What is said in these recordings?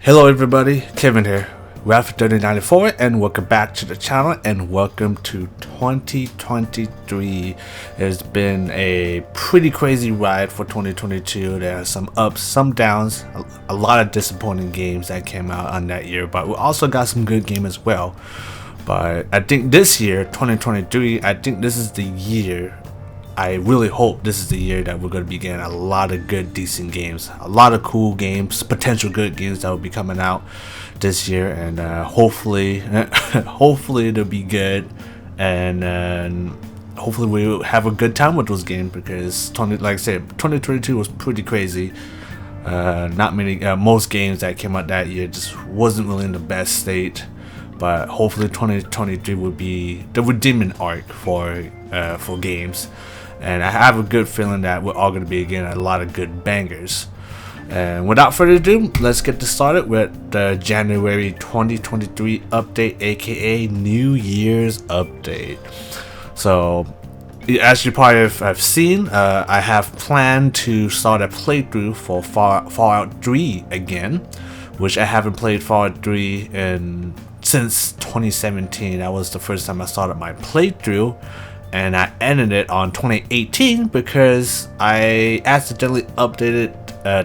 Hello everybody, Kevin here, Raf3094, and welcome back to the channel and welcome to 2023. It's been a pretty crazy ride for 2022. There are some ups, some downs, a lot of disappointing games that came out on that year, but we also got some good games as well. But I think this year, 2023, I think this is the year. I really hope this is the year that we're going to be getting a lot of good, decent games, a lot of cool games, potential good games that will be coming out this year, and hopefully, hopefully they'll be good, and hopefully we'll have a good time with those games because like I said, 2022 was pretty crazy. Not many, most games that came out that year just wasn't really in the best state. But hopefully 2023 will be the redeeming arc for games, and I have a good feeling that we're all going to be getting a lot of good bangers. And without further ado, let's get this started with the January 2023 update, aka New Year's update. So, as you probably have seen, I have planned to start a playthrough for Fallout 3 again, which I haven't played Fallout 3 since 2017. That was the first time I started my playthrough, and I ended it on 2018 because I accidentally updated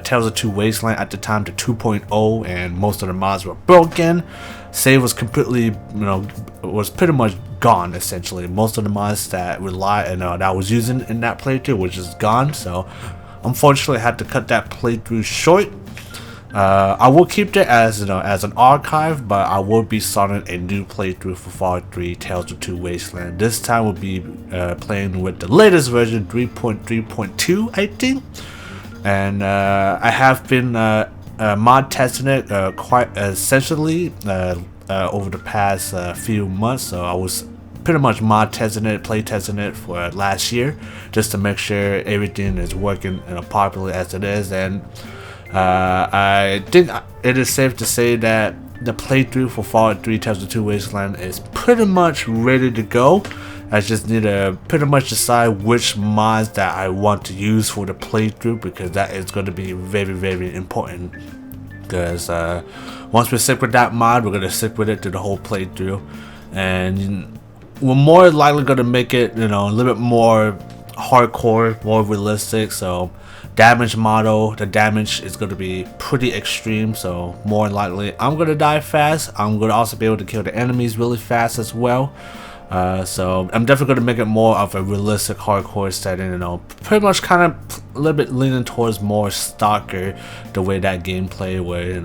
Tales of Two Wasteland at the time to 2.0, and most of the mods were broken. Save was completely, was pretty much gone essentially. Most of the mods that that I was using in that playthrough was just gone. So unfortunately, I had to cut that playthrough short. I will keep it as an archive, but I will be starting a new playthrough for Fallout 3 Tales of Two Wasteland. This time we'll be playing with the latest version 3.3.2, I think. And I have been mod testing it quite essentially over the past few months. So I was pretty much mod testing it, play testing it for last year, just to make sure everything is working properly as it is. And I think it is safe to say that the playthrough for Fallout 3 Tales of Two Wasteland is pretty much ready to go. I just need to pretty much decide which mods that I want to use for the playthrough, because that is going to be very, very important. Because once we stick with that mod, we're going to stick with it through the whole playthrough, and we're more likely going to make it a little bit more hardcore, more realistic. So damage model, the damage is going to be pretty extreme, so more likely I'm going to die fast. I'm going to also be able to kill the enemies really fast as well. So I'm definitely going to make it more of a realistic hardcore setting, pretty much kind of a little bit leaning towards more stalker, the way that gameplay where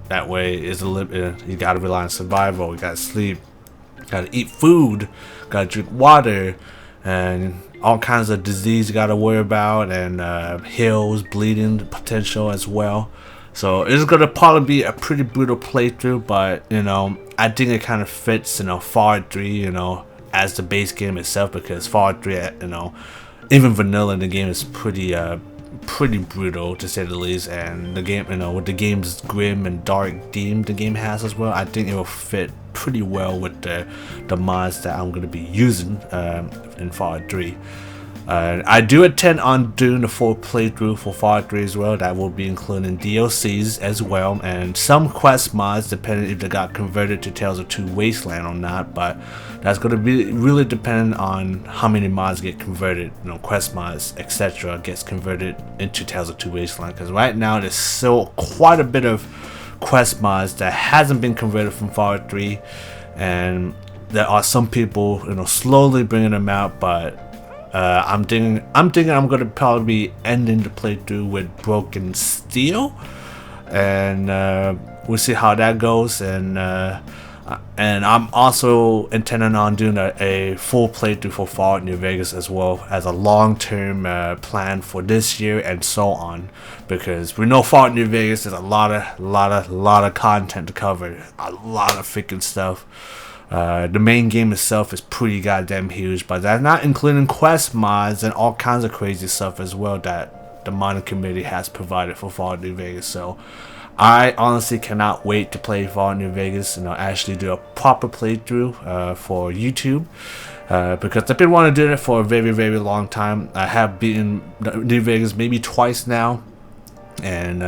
that way is a little bit, you got to rely on survival, you got to sleep, got to eat food, got to drink water, and all kinds of disease you gotta worry about, and heals, bleeding potential as well. So it's gonna probably be a pretty brutal playthrough, but I think it kind of fits Fallout 3 as the base game itself, because Fallout 3 even vanilla in the game is pretty brutal to say the least, and the game with the game's grim and dark theme the game has as well, I think it will fit pretty well with the mods that I'm going to be using in Fallout 3. I do intend on doing the full playthrough for Fallout 3 as well. That will be including DLCs as well, and some quest mods depending if they got converted to Tales of Two Wasteland or not, but that's going to be really dependent on how many mods get converted, quest mods etc. gets converted into Tales of Two Wasteland, because right now there's still quite a bit of quest mods that hasn't been converted from Fallout 3, and there are some people slowly bringing them out, but I'm thinking I'm gonna probably be ending the playthrough with Broken Steel, and we'll see how that goes. And I'm also intending on doing a full playthrough for Fallout New Vegas as well, as a long-term plan for this year and so on, because we know Fallout New Vegas is a lot of content to cover, a lot of freaking stuff. The main game itself is pretty goddamn huge, but that's not including quest mods and all kinds of crazy stuff as well that the modding community has provided for Fallout New Vegas. So I honestly cannot wait to play Fallout New Vegas and actually do a proper playthrough for YouTube, because I've been wanting to do it for a very, very long time. I have beaten New Vegas maybe twice now, and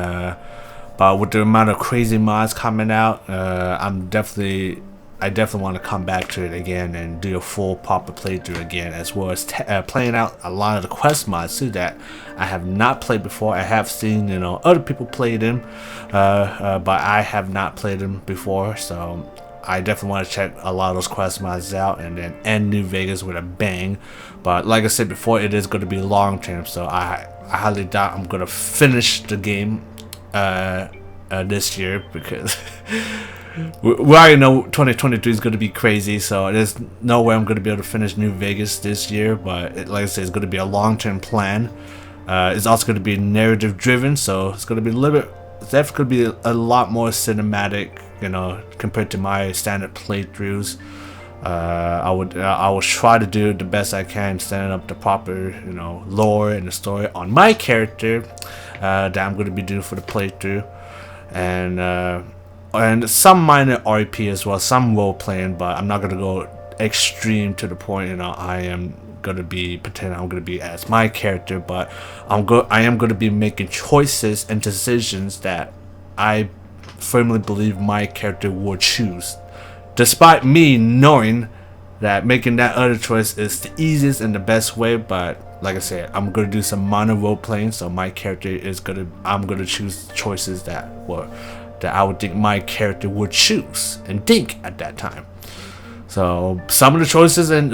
But with the amount of crazy mods coming out, I definitely want to come back to it again and do a full proper playthrough again, as well as playing out a lot of the quest mods too that I have not played before. I have seen other people play them, but I have not played them before, so I definitely want to check a lot of those quest mods out and then end New Vegas with a bang. But like I said before, it is going to be long term, so I highly doubt I'm going to finish the game this year, because we already know 2023 is going to be crazy, so there's no way I'm going to be able to finish New Vegas this year. But like I said, it's going to be a long-term plan. It's also going to be narrative driven, so it's going to be a little bit, it's definitely going to be a lot more cinematic, compared to my standard playthroughs. I will try to do the best I can, setting up the proper lore and the story on my character that I'm going to be doing for the playthrough, and some minor RP as well, some role playing, but I'm not gonna go extreme to the point I am gonna be pretending I'm gonna be as my character, but I am gonna be making choices and decisions that I firmly believe my character would choose, despite me knowing that making that other choice is the easiest and the best way. But like I said, I'm gonna do some minor role playing, so my character I'm gonna choose choices that I would think my character would choose and think at that time. So some of the choices and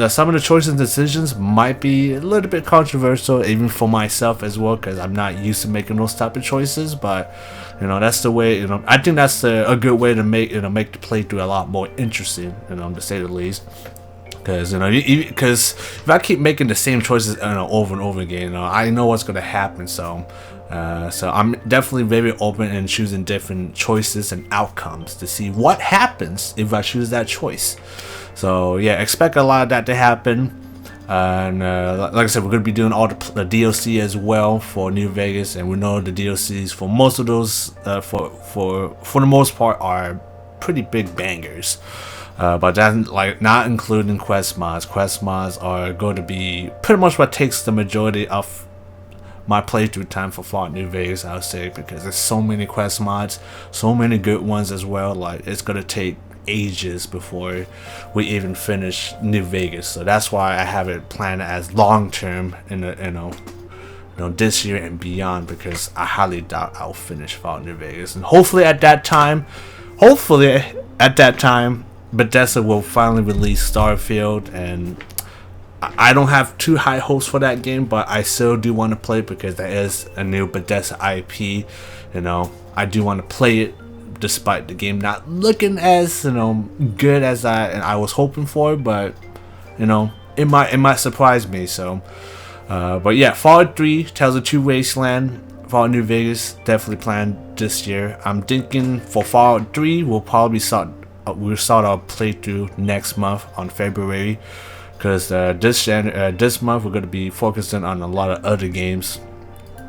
decisions might be a little bit controversial, even for myself as well, because I'm not used to making those type of choices. But that's the way. I think that's a good way to make the playthrough a lot more interesting, to say the least. Because if I keep making the same choices over and over again, I know what's gonna happen. So I'm definitely very open and choosing different choices and outcomes to see what happens if I choose that choice. So yeah, expect a lot of that to happen. And like I said, we're gonna be doing all the DLC as well for New Vegas, and we know the DLCs for most of those, for the most part, are pretty big bangers. But that's not including quest mods. Quest mods are going to be pretty much what takes the majority of my playthrough time for Fallout New Vegas, I would say, because there's so many quest mods, so many good ones as well. Like, it's gonna take ages before we even finish New Vegas. So that's why I have it planned as long term in this year and beyond, because I highly doubt I'll finish Fallout New Vegas. And hopefully at that time, Bethesda will finally release Starfield, and I don't have too high hopes for that game, but I still do want to play it because that is a new Bethesda IP. I do want to play it, despite the game not looking as good as I was hoping for, but it might surprise me. So, but yeah, Fallout 3, Tales of Two Wasteland, Fallout New Vegas, definitely planned this year. I'm thinking for Fallout 3, we'll start our playthrough next month on February, because this month we're going to be focusing on a lot of other games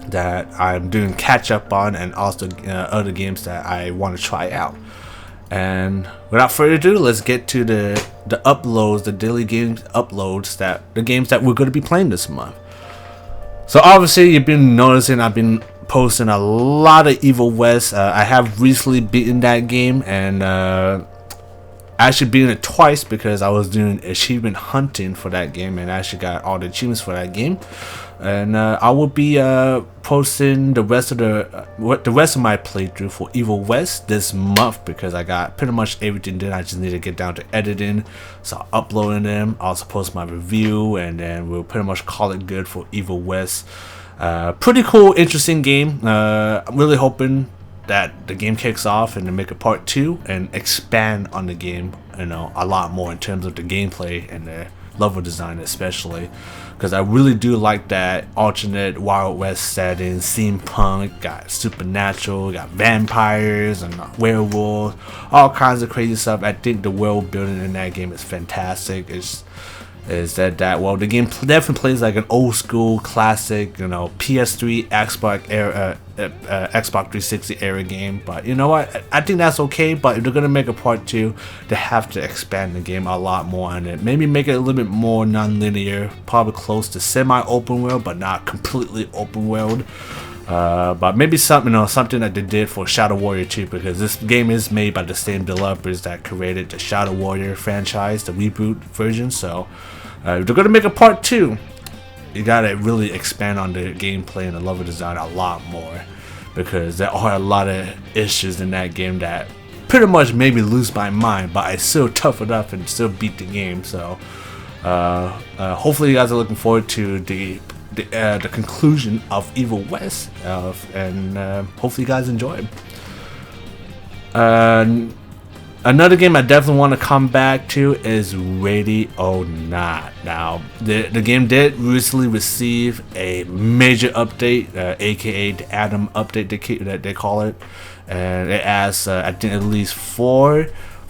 that I'm doing catch up on, and also other games that I want to try out. And without further ado, let's get to the uploads, the daily games uploads, the games that we're going to be playing this month. So obviously you've been noticing I've been posting a lot of Evil West. I have recently beaten that game, and actually beaten it twice, because I was doing achievement hunting for that game and actually got all the achievements for that game. And I will be posting the rest of my playthrough for Evil West this month, because I got pretty much everything done. I just need to get down to editing, so uploading them. I'll also post my review, and then we'll pretty much call it good for Evil West. Pretty cool, interesting game. I'm really hoping that the game kicks off and to make a part 2 and expand on the game, a lot more in terms of the gameplay and the level design, especially because I really do like that alternate Wild West setting, steampunk, got supernatural, got vampires and werewolves, all kinds of crazy stuff. I think the world building in that game is fantastic. The game definitely plays like an old school classic, PS3, Xbox era, Xbox 360 era game. But you know what? I think that's okay. But if they're gonna make a part 2, they have to expand the game a lot more on it. Maybe make it a little bit more non-linear, probably close to semi-open world, but not completely open world. But maybe something, something that they did for Shadow Warrior 2, because this game is made by the same developers that created the Shadow Warrior franchise, the reboot version. So if they're gonna make a part 2, you gotta really expand on the gameplay and the level design a lot more, because there are a lot of issues in that game that pretty much made me lose my mind, but I still tough it up and still beat the game. So hopefully you guys are looking forward to the conclusion of Evil West, and hopefully you guys enjoy it. Another game I definitely want to come back to is Ready or Not. Now, the game did recently receive a major update, aka the Adam update that they call it, and it adds I think at least four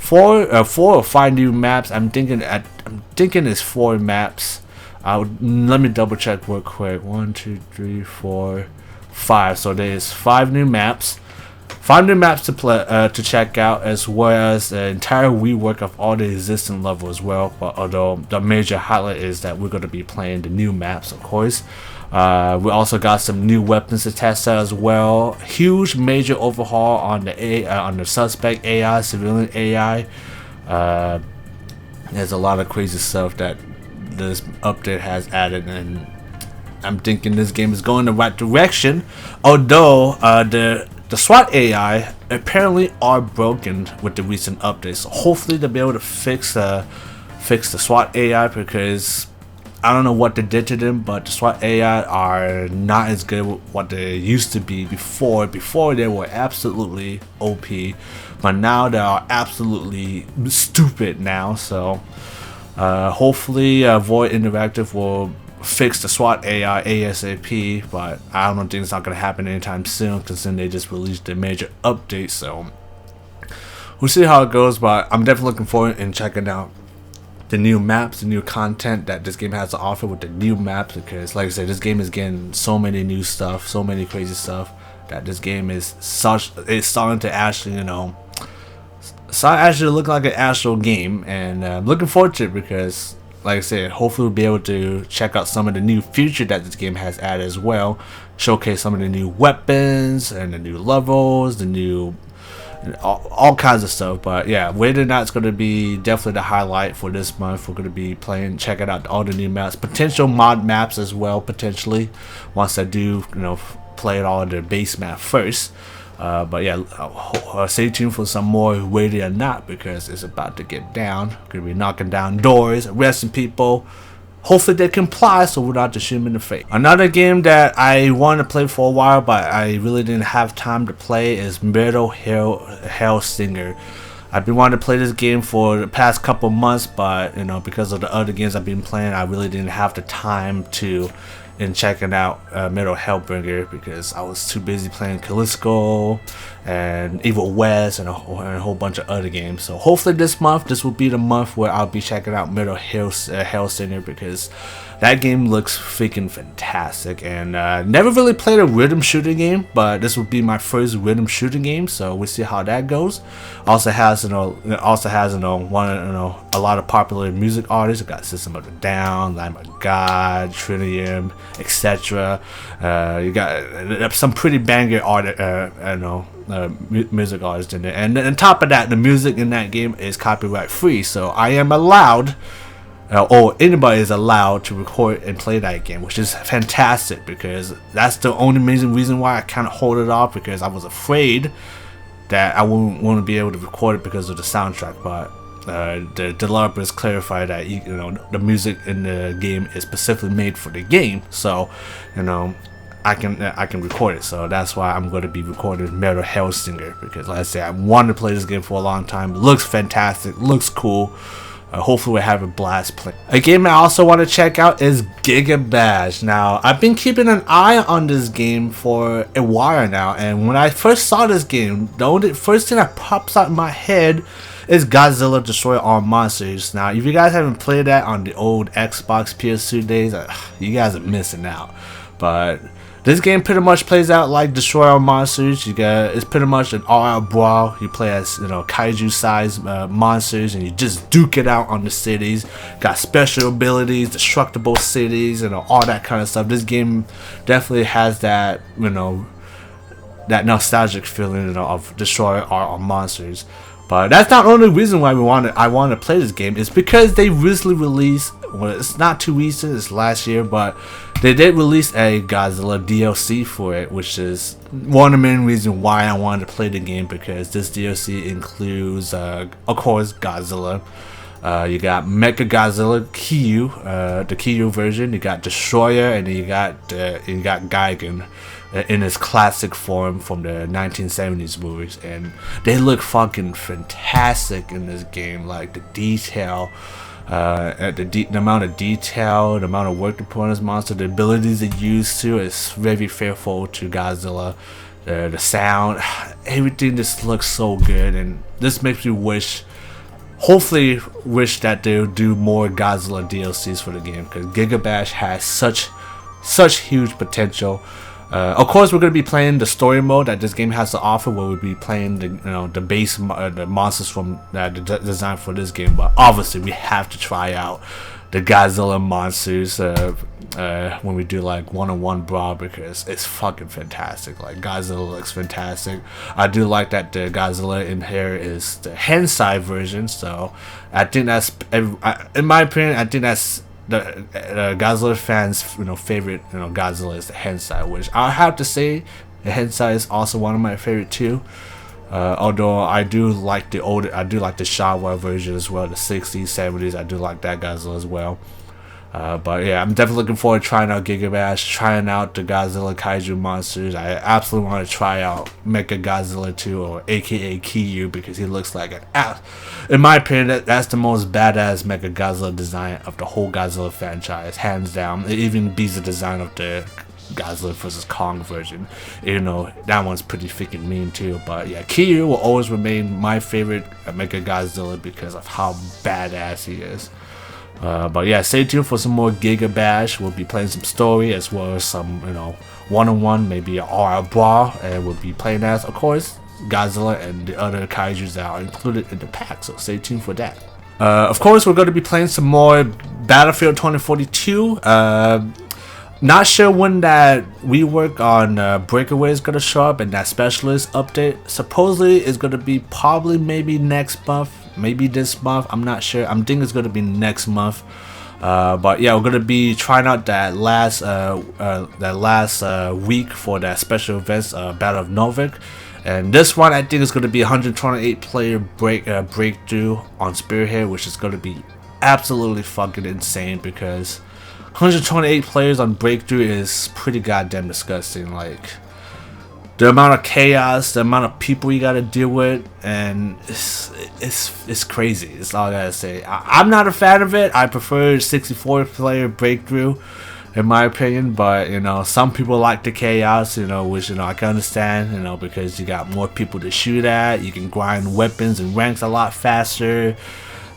or five new maps. I'm thinking it's 4 maps. Let me double check real quick. 1, 2, 3, 4, 5. So there's 5 new maps. 5 new maps to play, to check out, as well as the entire rework of all the existing levels as well. But although the major highlight is that we're going to be playing the new maps, of course. We also got some new weapons to test out as well. Huge major overhaul on the suspect AI, civilian AI. There's a lot of crazy stuff that this update has added, and I'm thinking this game is going the right direction. Although the SWAT AI apparently are broken with the recent updates, so hopefully they'll be able to fix the SWAT AI, because I don't know what they did to them, but the SWAT AI are not as good with what they used to be before. Before they were absolutely OP, but now they are absolutely stupid now. So hopefully Void Interactive will fix the SWAT AI ASAP, but I don't think it's not going to happen anytime soon, because then they just released a major update. So we'll see how it goes, but I'm definitely looking forward and checking out the new maps, the new content that this game has to offer with the new maps, because like I said, this game is getting so many new stuff, so many crazy stuff, that this game is starting to actually, look like an actual game. And I'm looking forward to it, because like I said, hopefully we'll be able to check out some of the new feature that this game has added as well, showcase some of the new weapons and the new levels, the new all kinds of stuff. But yeah, Whether or Not it's going to be definitely the highlight for this month. We're going to be checking out all the new maps, potential mod maps as well, potentially, once I do play it all in the base map first. But yeah, stay tuned for some more Whether or Not, because it's about to get down. We're going to be knocking down doors, arresting people. Hopefully they comply, so we're not to shoot them in the face. Another game that I wanted to play for a while, but I really didn't have time to play, is Metal Hellsinger. I've been wanting to play this game for the past couple months, but because of the other games I've been playing, I really didn't have the time to checking out Metal Hellbringer, because I was too busy playing Callisto and Evil West and a whole bunch of other games. So hopefully this will be the month where I'll be checking out Metal Hellsinger, because that game looks freaking fantastic. And never really played a rhythm shooting game, but this will be my first rhythm shooting game, so we'll see how that goes. Also has a lot of popular music artists. It got System of a Down, Lamb of God, Trinium, etc. You got some pretty banger music artists in there, and on top of that, the music in that game is copyright free, so I am allowed, or anybody is allowed, to record and play that game, which is fantastic, because that's the only main reason why I kind of hold it off, because I was afraid that I wouldn't want to be able to record it because of the soundtrack. But the developers clarified that the music in the game is specifically made for the game, so I can record it. So that's why I'm going to be recording Metal Hellsinger, because like I said, I wanted to play this game for a long time. It looks fantastic, looks cool. Hopefully we have a blast playing. A game I also want to check out is Gigabash. Now, I've been keeping an eye on this game for a while now, and when I first saw this game, the first thing that pops out in my head is Godzilla Destroy All Monsters. Now, if you guys haven't played that on the old Xbox PS2 days, you guys are missing out. But This game pretty much plays out like Destroy All Monsters. It's pretty much an all-out brawl. You play as kaiju-sized monsters, and you just duke it out on the cities. Got special abilities, destructible cities, and all that kind of stuff. This game definitely has that that nostalgic feeling of Destroy All Monsters. But that's not the only reason why I wanted to play this game. It's because they recently released, well, it's not too recent, it's last year, but they did release a Godzilla DLC for it, which is one of the main reasons why I wanted to play the game, because this DLC includes, of course, Godzilla. You got Mecha Godzilla Kyu, the Kyu version. You got Destroyer, and then you got Gigan in his classic form from the 1970s movies, and they look fucking fantastic in this game. Like the detail, the amount of detail, the amount of work to put on this monster, the abilities they use to is very faithful to Godzilla. The sound, everything just looks so good, and this makes me hopefully wish that they'll do more Godzilla DLCs for the game, because Gigabash has such huge potential. Of course, we're going to be playing the story mode that this game has to offer, where we'll be playing the base the monsters from the design for this game. But obviously, we have to try out the Godzilla monsters when we do like one-on-one brawl, because it's fucking fantastic. Like Godzilla looks fantastic. I do like that the Godzilla in here is the Hensai version, so I think that's, in my opinion, I think that's the Godzilla fans' favorite Godzilla is the Hensai, which I have to say the Hensai is also one of my favorite too. Although I do like the Showa version as well, the 60s, 70s. I do like that Godzilla as well. But yeah, I'm definitely looking forward to trying out Gigabash, trying out the Godzilla Kaiju monsters. I absolutely want to try out Mecha Godzilla 2, or aka Kyu, because he looks like in my opinion, that's the most badass Mecha Godzilla design of the whole Godzilla franchise, hands down. It even beats the design of the Godzilla vs. Kong version. That one's pretty freaking mean too. But yeah, Kyu will always remain my favorite Mecha Godzilla because of how badass he is. But yeah, stay tuned for some more Gigabash. We'll be playing some story as well as some, one-on-one, maybe an all-out brawl, and we'll be playing as, of course, Godzilla and the other kaijus that are included in the pack. So stay tuned for that. Of course, we're going to be playing some more Battlefield 2042. Not sure when that rework on Breakaway is going to show up, and that specialist update supposedly is going to be probably maybe next month, maybe this month. I'm not sure. I'm thinking it's going to be next month. But yeah, we're going to be trying out that last week for that special events, Battle of Novik. And this one I think is going to be 128 player breakthrough on Spearhead, which is going to be absolutely fucking insane, because 128 players on breakthrough is pretty goddamn disgusting. Like the amount of chaos, the amount of people you gotta deal with, and it's crazy. It's all I gotta say. I'm not a fan of it. I prefer 64 player breakthrough, in my opinion. But some people like the chaos, which I can understand, because you got more people to shoot at. You can grind weapons and ranks a lot faster.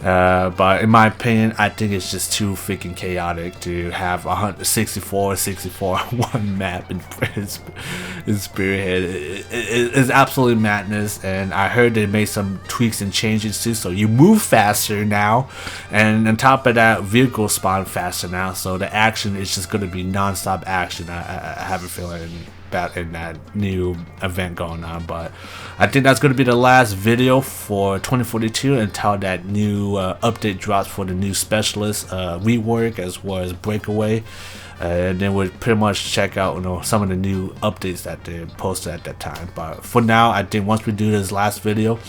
But in my opinion, I think it's just too freaking chaotic to have 164 one map in Spearhead. It's absolutely madness, and I heard they made some tweaks and changes too, so you move faster now, and on top of that, vehicles spawn faster now, so the action is just going to be non-stop action. I have a feeling in that new event going on. But I think that's going to be the last video for 2042 until that new update drops for the new specialist rework as well as Breakaway, and then we'll pretty much check out some of the new updates that they posted at that time. But for now, I think once we do this last video,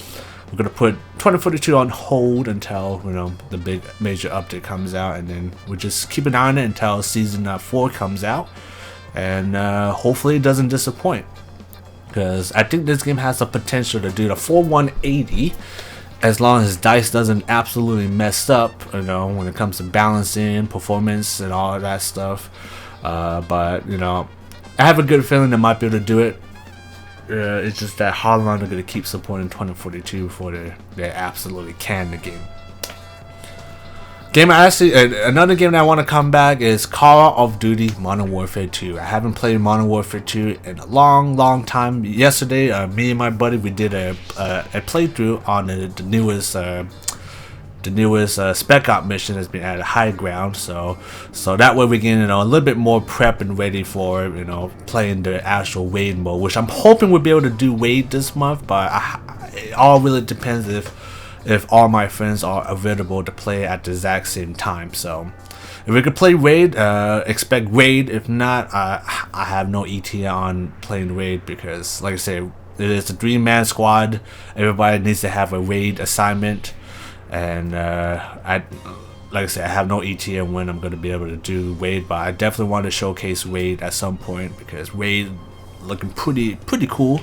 we're gonna put 2042 on hold until the big major update comes out, and then we'll just keep an eye on it until season 4 comes out. And hopefully it doesn't disappoint, because I think this game has the potential to do the 4180 as long as DICE doesn't absolutely mess up, when it comes to balancing, performance, and all of that stuff. But I have a good feeling they might be able to do it. It's just that how long they're going to keep supporting 2042 before they absolutely can the game. Game I actually another game that I want to come back is Call of Duty Modern Warfare 2. I haven't played Modern Warfare 2 in a long time. Yesterday, me and my buddy, we did a playthrough on the newest Spec Op mission that's been added, High Ground. So that way we can a little bit more prep and ready for playing the actual Raid mode, which I'm hoping we'll be able to do Raid this month. But it all really depends if all my friends are available to play at the exact same time. So if we could play Raid, expect Raid. If not, I have no ETA on playing Raid because, like I said, it is a 3-man squad. Everybody needs to have a Raid assignment, and like I said, I have no ETA on when I'm going to be able to do Raid, but I definitely want to showcase Raid at some point because Raid looking pretty cool.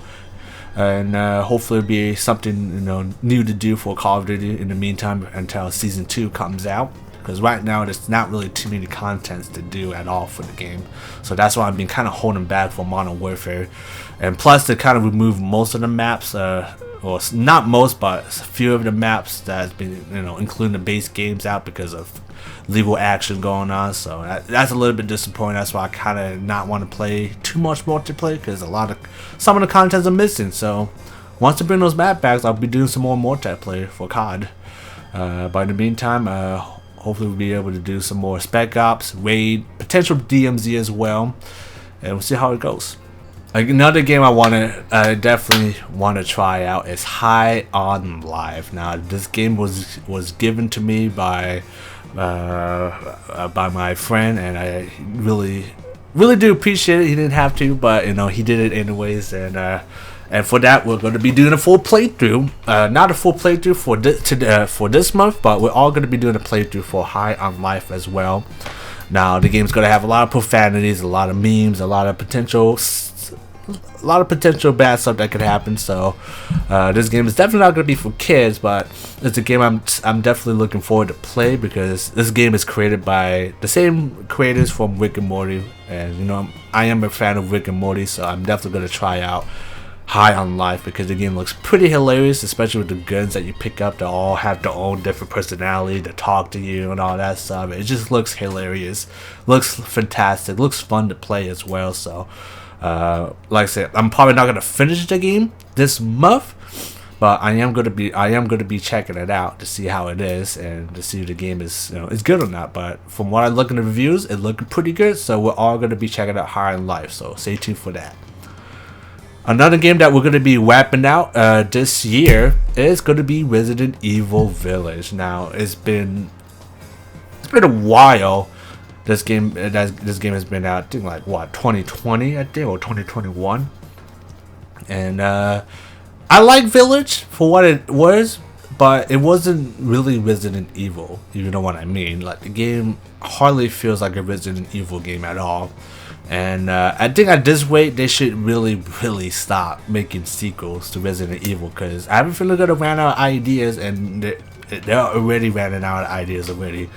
And hopefully it'll be something new to do for Call of Duty in the meantime until Season 2 comes out, because right now there's not really too many contents to do at all for the game. So that's why I've been kind of holding back for Modern Warfare. And plus they kind of removed most of the maps, or not most, but a few of the maps that's been including the base games out because of legal action going on. So that's a little bit disappointing. That's why I kind of not want to play too much multiplayer, because some of the contents are missing. So once I bring those map backs, I'll be doing some more multiplayer for COD. But in the meantime, hopefully we'll be able to do some more Spec Ops, Raid, potential DMZ as well, and we'll see how it goes. Another game I definitely want to try out is High on Life. Now this game was given to me by my friend, and I really do appreciate it. He didn't have to, but he did it anyways, and for that we're going to be doing a full playthrough. Not a full playthrough for this month, but we're all going to be doing a playthrough for High on Life as well. Now the game's going to have a lot of profanities, a lot of memes, a lot of potential bad stuff that could happen. So this game is definitely not going to be for kids, but it's a game I'm definitely looking forward to play, because this game is created by the same creators from Rick and Morty, and I am a fan of Rick and Morty, so I'm definitely going to try out High on Life, because the game looks pretty hilarious, especially with the guns that you pick up that all have their own different personality to talk to you and all that stuff. It just looks hilarious, looks fantastic, looks fun to play as well. So like I said, I'm probably not gonna finish the game this month, but I am gonna be checking it out to see how it is and to see if the game is is good or not. But from what I look in the reviews, it looked pretty good. So we're all gonna be checking out High on Life. So stay tuned for that. Another game that we're gonna be wrapping out this year is gonna be Resident Evil Village. Now it's been a while. This game has been out, I think, like 2020, I think, or 2021. And I like Village for what it was, but it wasn't really Resident Evil, if you know what I mean. Like, the game hardly feels like a Resident Evil game at all. And I think at this rate they should really stop making sequels to Resident Evil, because I have a feeling they're gonna run out of ideas, and they're already running out of ideas already.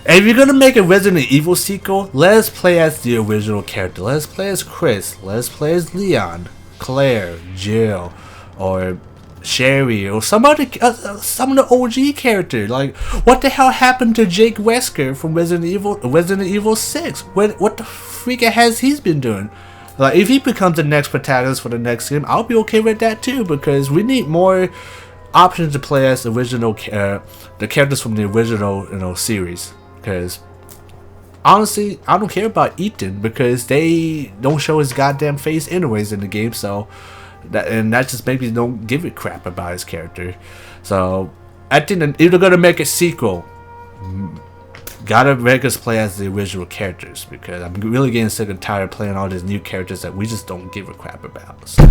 And if you're gonna make a Resident Evil sequel, let us play as the original character. Let us play as Chris. Let us play as Leon, Claire, Jill, or Sherry, or some of the OG characters. Like, what the hell happened to Jake Wesker from Resident Evil 6? What the freak has he been doing? Like, if he becomes the next protagonist for the next game, I'll be okay with that too, because we need more options to play as the characters from the original series. Because honestly, I don't care about Ethan, because they don't show his goddamn face anyways in the game. So that just makes me don't give a crap about his character. So I think that if they're gonna make a sequel, gotta make us play as the original characters, because I'm really getting sick and tired of playing all these new characters that we just don't give a crap about. So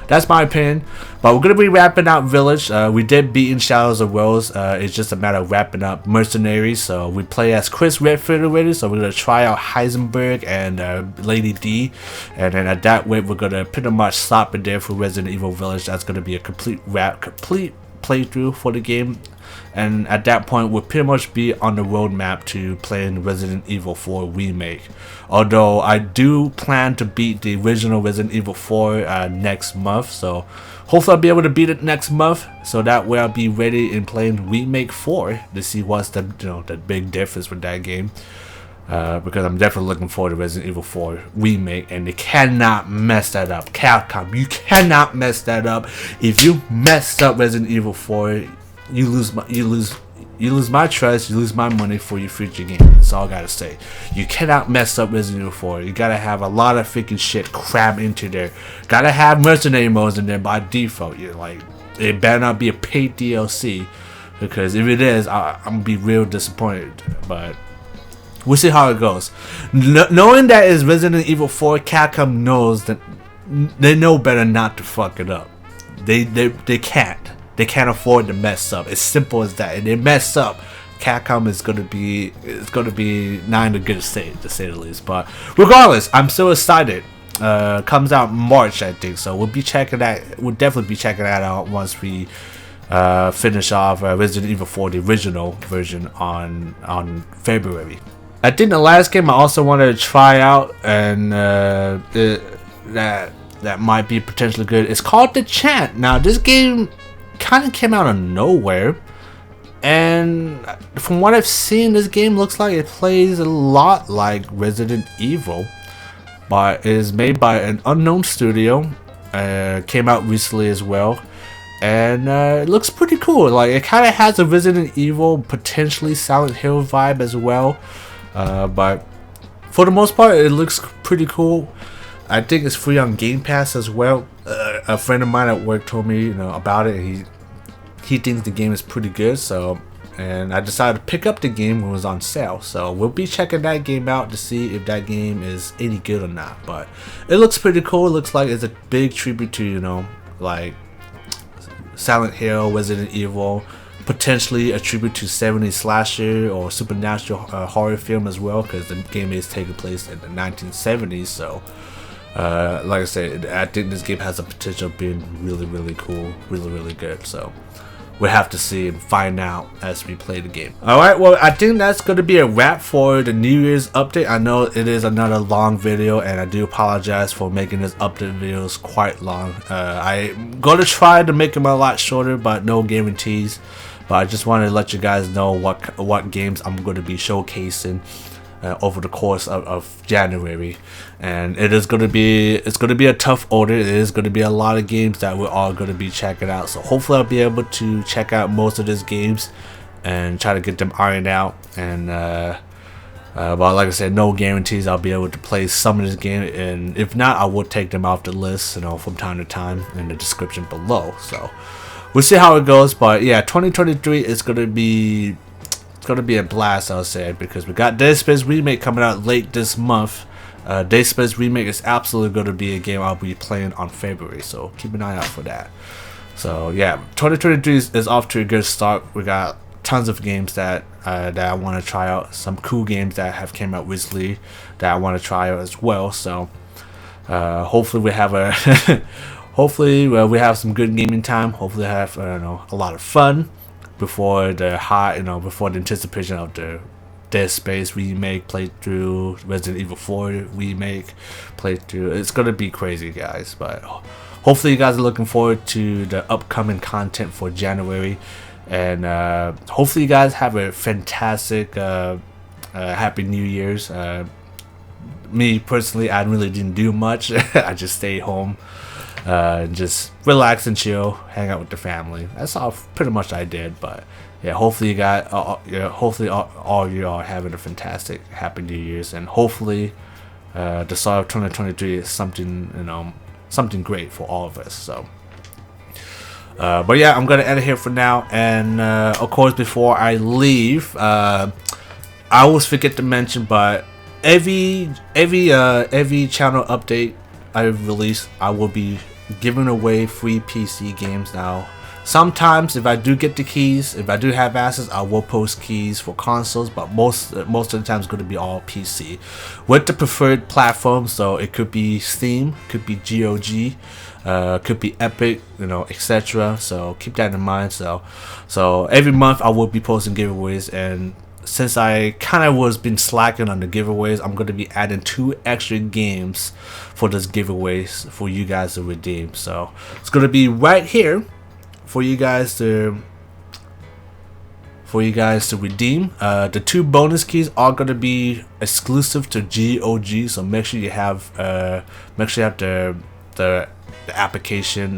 that's my opinion. But we're gonna be wrapping out Village. We did beat in Shadows of Rose. It's just a matter of wrapping up Mercenaries. So we play as Chris Redfield already. So we're gonna try out Heisenberg and Lady D, and then at that rate we're gonna pretty much stop it there for Resident Evil Village. That's gonna be a complete playthrough for the game. And at that point, we'll pretty much be on the roadmap to playing Resident Evil 4 Remake. Although I do plan to beat the original Resident Evil 4 next month, so hopefully I'll be able to beat it next month, so that way I'll be ready in playing Remake 4 to see what's the the big difference with that game. Because I'm definitely looking forward to Resident Evil 4 Remake, and they cannot mess that up. Capcom, you cannot mess that up. If you messed up Resident Evil 4, you lose my trust, you lose my money for your future game. That's all I gotta say. You cannot mess up Resident Evil 4. You gotta have a lot of freaking shit crammed into there. Gotta have mercenary modes in there by default. You're like, it better not be a paid DLC, because if it is, I'm gonna be real disappointed. But we'll see how it goes. Knowing that it's Resident Evil 4, Capcom knows that they know better not to fuck it up. They can't. They can't afford to mess up. It's simple as that. And they mess up, Capcom is gonna be not in a good state, to say the least. But regardless, I'm so excited. Comes out March, I think. So we'll be checking that. We'll definitely be checking that out once we finish off Resident Evil 4, the original version, on February. I think the last game I also wanted to try out, and that might be potentially good. It's called the Chant. Now this game kind of came out of nowhere, and from what I've seen, this game looks like it plays a lot like Resident Evil, but it is made by an unknown studio. Came out recently as well, and it looks pretty cool. Like, it kind of has a Resident Evil, potentially Silent Hill vibe as well, but for the most part it looks pretty cool. I think it's free on Game Pass as well. A friend of mine at work told me, about it. He thinks the game is pretty good. So, and I decided to pick up the game when it was on sale. So we'll be checking that game out to see if that game is any good or not. But it looks pretty cool. It looks like it's a big tribute to like Silent Hill, Resident Evil, potentially a tribute to 70s slasher or supernatural horror film as well, because the game is taking place in the 1970s. So. Like I said, I think this game has the potential of being really cool, really good. So we'll have to see and find out as we play the game. Alright, well, I think that's going to be a wrap for the New Year's update. I know it is another long video, and I do apologize for making this update videos quite long. I'm going to try to make them a lot shorter, but no guarantees. But I just wanted to let you guys know what games I'm going to be showcasing over the course of January, and it's gonna be a tough order. It is gonna be a lot of games that we're all gonna be checking out. So hopefully I'll be able to check out most of these games and try to get them ironed out. And but like I said, no guarantees I'll be able to play some of this game, and if not, I will take them off the list, from time to time in the description below. So we'll see how it goes. But yeah, 2023 is gonna be. It's gonna be a blast, I'll say, because we got Dead Space Remake coming out late this month. Dead Space Remake is absolutely going to be a game I'll be playing on February, so keep an eye out for that. So yeah, 2023 is off to a good start. We got tons of games that I want to try out. Some cool games that have came out recently that I want to try out as well. So hopefully we have hopefully we have some good gaming time. Hopefully have a lot of fun before the before the anticipation of the Dead Space Remake playthrough, Resident Evil 4 Remake playthrough. It's gonna be crazy, guys, but hopefully you guys are looking forward to the upcoming content for January, and hopefully you guys have a fantastic Happy New Year's. Me personally, I really didn't do much. I just stayed home, just relax and chill, hang out with the family. That's all pretty much I did. But yeah, hopefully you guys, hopefully all of you are having a fantastic Happy New Year's, and hopefully the start of 2023 is something something great for all of us. So but yeah, I'm gonna end it here for now. And of course, before I leave, I always forget to mention, but every channel update I release, I will be giving away free PC games now. Sometimes, if I do get the keys, if I do have access, I will post keys for consoles, but most of the time it's going to be all PC with the preferred platform. So it could be Steam, could be GOG, could be Epic, etc. So keep that in mind. So every month I will be posting giveaways, and since I kind of was been slacking on the giveaways, I'm going to be adding 2 extra games for those giveaways for you guys to redeem. So it's going to be right here for you guys to redeem. The 2 bonus keys are going to be exclusive to GOG, so make sure you have the application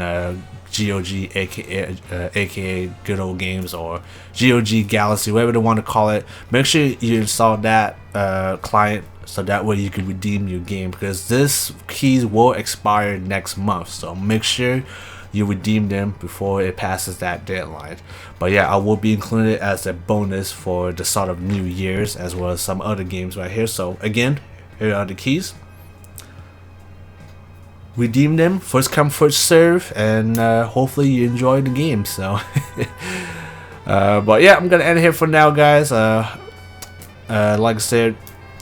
GOG, aka Good Old Games, or GOG Galaxy, whatever they want to call it. Make sure you install that client, so that way you can redeem your game, because this keys will expire next month. So make sure you redeem them before it passes that deadline. But yeah, I will be including it as a bonus for the start of New Year's, as well as some other games right here. So again, here are the keys. Redeem them, first come first serve, and hopefully you enjoy the game. So but yeah, I'm gonna end here for now, guys. Like I said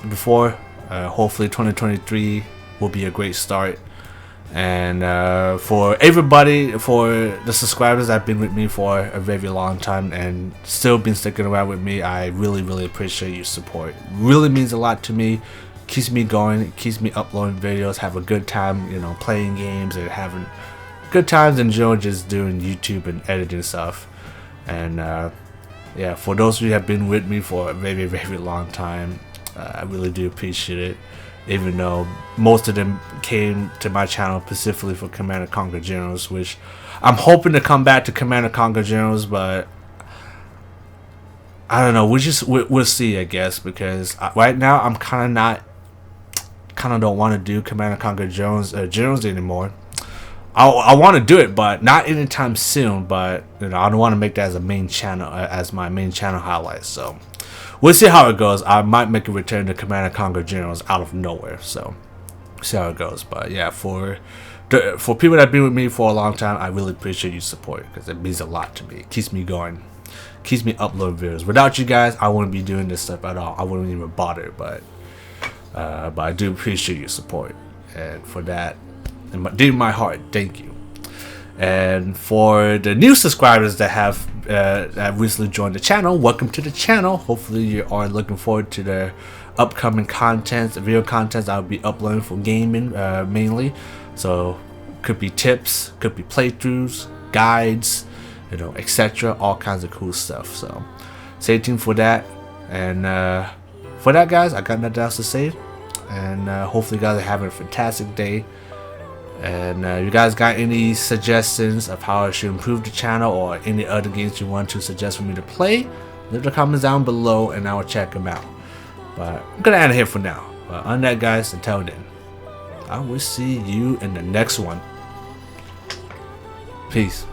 before, hopefully 2023 will be a great start. And for everybody, for the subscribers that have been with me for a very long time and still been sticking around with me, I really appreciate your support. It really means a lot to me. Keeps me going, it keeps me uploading videos, have a good time, you know, playing games and having good times, enjoying just doing YouTube and editing stuff. And yeah, for those of you who have been with me for a very long time, I really do appreciate it. Even though most of them came to my channel specifically for Command & Conquer Generals, which I'm hoping to come back to Command & Conquer Generals, but I don't know. We'll see, I guess, because right now I'm kind of don't want to do Command & Conquer Generals anymore. I want to do it, but not anytime soon. But you know, I don't want to make that as a main channel, as my main channel highlight. So we'll see how it goes. I might make a return to Command & Conquer Generals out of nowhere. So see how it goes. But yeah, for people that have been with me for a long time, I really appreciate your support, because it means a lot to me. It keeps me going, keeps me uploading videos. Without you guys, I wouldn't be doing this stuff at all. I wouldn't even bother. But I do appreciate your support, and for that, deep in my heart, thank you. And for the new subscribers that have recently joined the channel, welcome to the channel. Hopefully you are looking forward to the upcoming video contents I'll be uploading for gaming mainly. So could be tips, could be playthroughs, guides, you know, etc. All kinds of cool stuff. So stay tuned for that. And for that, guys, I got nothing else to say. And hopefully you guys are having a fantastic day. And you guys got any suggestions of how I should improve the channel, or any other games you want to suggest for me to play, leave the comments down below and I will check them out. But I'm gonna end here for now. But on that, guys, until then, I will see you in the next one. Peace.